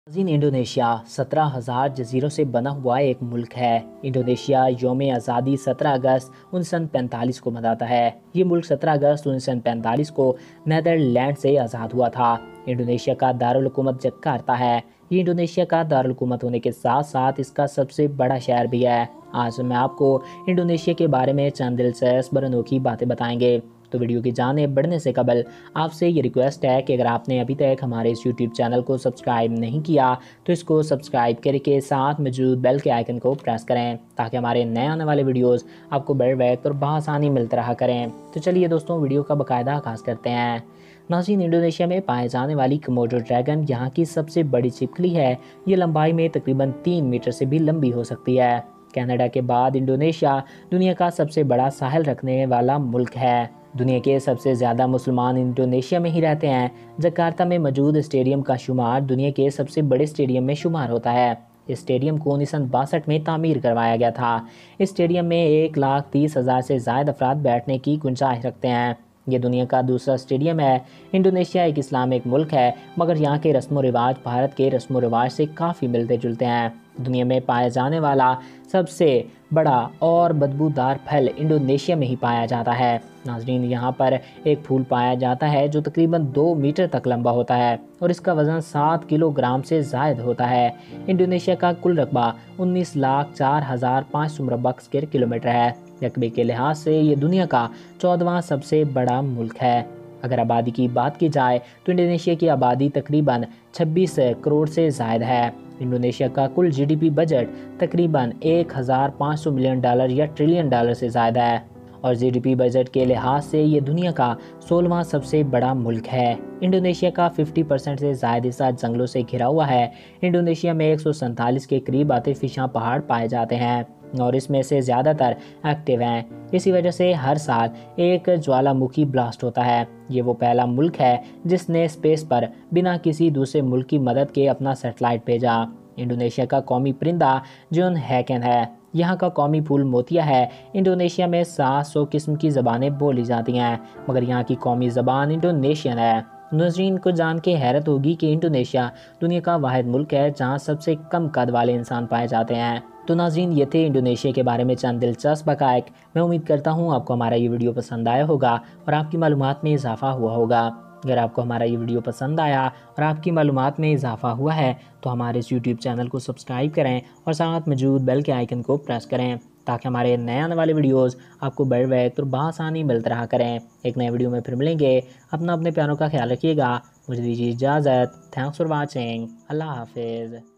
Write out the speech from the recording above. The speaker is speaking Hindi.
नाज़रीन, इंडोनेशिया 17,000 जजीरों से बना हुआ एक मुल्क है। इंडोनेशिया यौम आज़ादी 17 अगस्त 1945 को मनाता है। ये मुल्क 17 अगस्त 1945 को नीदरलैंड से आज़ाद हुआ था। इंडोनेशिया का दारुल हुकूमत जकार्ता है। ये इंडोनेशिया का दारुल हुकूमत होने के साथ साथ इसका सबसे बड़ा शहर भी है। आज मैं आपको इंडोनेशिया के बारे में चंद दिलचस्प और अनोखी बातें बताएंगे। तो वीडियो की जाने बढ़ने से कबल आपसे ये रिक्वेस्ट है कि अगर आपने अभी तक हमारे इस यूट्यूब चैनल को सब्सक्राइब नहीं किया तो इसको सब्सक्राइब करके साथ मौजूद बेल के आइकन को प्रेस करें ताकि हमारे नए आने वाले वीडियोस आपको बर वक्त और बआसानी मिलते रहा करें। तो चलिए दोस्तों, वीडियो का बाकायदा आगाज़ करते हैं। नाज़रीन, इंडोनेशिया में पाए जाने वाली कोमोडो ड्रैगन यहाँ की सबसे बड़ी छिपकली है। ये लंबाई में तकरीबन 3 मीटर से भी लंबी हो सकती है। कनाडा के बाद इंडोनेशिया दुनिया का सबसे बड़ा साहिल रखने वाला मुल्क है। दुनिया के सबसे ज़्यादा मुसलमान इंडोनेशिया में ही रहते हैं। जकार्ता में मौजूद स्टेडियम का शुमार दुनिया के सबसे बड़े स्टेडियम में शुमार होता है। इस स्टेडियम को 1962 में तामीर करवाया गया था। इस स्टेडियम में 1,30,000 से ज़्यादा अफराद बैठने की गुंजाइश रखते हैं। ये दुनिया का दूसरा स्टेडियम है। इंडोनेशिया एक इस्लामिक मुल्क है, मगर यहाँ के रस्म व रिवाज भारत के रस्म व रिवाज से काफ़ी मिलते जुलते हैं। दुनिया में पाया जाने वाला सबसे बड़ा और बदबूदार फल इंडोनेशिया में ही पाया जाता है। नाजरीन, यहाँ पर एक फूल पाया जाता है जो तकरीबन 2 मीटर तक लंबा होता है और इसका वज़न 7 किलोग्राम से ज़ायद होता है। इंडोनेशिया का कुल रकबा 19,04,500 मुरबा स्क्वायर किलोमीटर है। रकबे के लिहाज से ये दुनिया का 14वां सबसे बड़ा मुल्क है। अगर आबादी की बात की जाए तो इंडोनेशिया की आबादी तकरीबन 26 करोड़ से ज़ायद है। इंडोनेशिया का कुल जीडीपी बजट तकरीबन 1,500 मिलियन डॉलर या ट्रिलियन डॉलर से ज़्यादा है और जीडीपी बजट के लिहाज से ये दुनिया का 16वां सबसे बड़ा मुल्क है। इंडोनेशिया का 50% से ज़्यादा हिस्सा जंगलों से घिरा हुआ है। इंडोनेशिया में 147 के करीब आतिफिशियाँ पहाड़ पाए जाते हैं और इसमें से ज़्यादातर एक्टिव हैं। इसी वजह से हर साल एक ज्वालामुखी ब्लास्ट होता है। ये वो पहला मुल्क है जिसने स्पेस पर बिना किसी दूसरे मुल्क की मदद के अपना सैटेलाइट भेजा। इंडोनेशिया का कौमी परिंदा जून हैकन है। यहाँ का कौमी फूल मोतिया है। इंडोनेशिया में 700 किस्म की ज़बानें बोली जाती हैं, मगर यहाँ की कौमी ज़बान इंडोनेशियन है। नाज़रीन को जान के हैरत होगी कि इंडोनेशिया दुनिया का वाहिद मुल्क है जहाँ सबसे कम कद वाले इंसान पाए जाते हैं। तो नाज़रीन, ये थे इंडोनेशिया के बारे में चंद दिलचस्प हक़ाइक़। मैं उम्मीद करता हूँ आपको हमारा ये वीडियो पसंद आया होगा और आपकी मालूमात में इजाफ़ा हुआ होगा। अगर आपको हमारा ये वीडियो पसंद आया और आपकी मालूमात में इजाफ़ा हुआ है तो हमारे इस यूट्यूब चैनल को सब्सक्राइब करें और साथ मौजूद बेल के आइकन को प्रेस करें ताकि हमारे नए आने वाले वीडियोस आपको बर वक्त और बआसानी मिलते रहा करें। एक नए वीडियो में फिर मिलेंगे। अपने प्यारों का ख्याल रखिएगा। मुझे दीजिए इजाज़त। Thanks for watching. अल्लाह हाफिज़।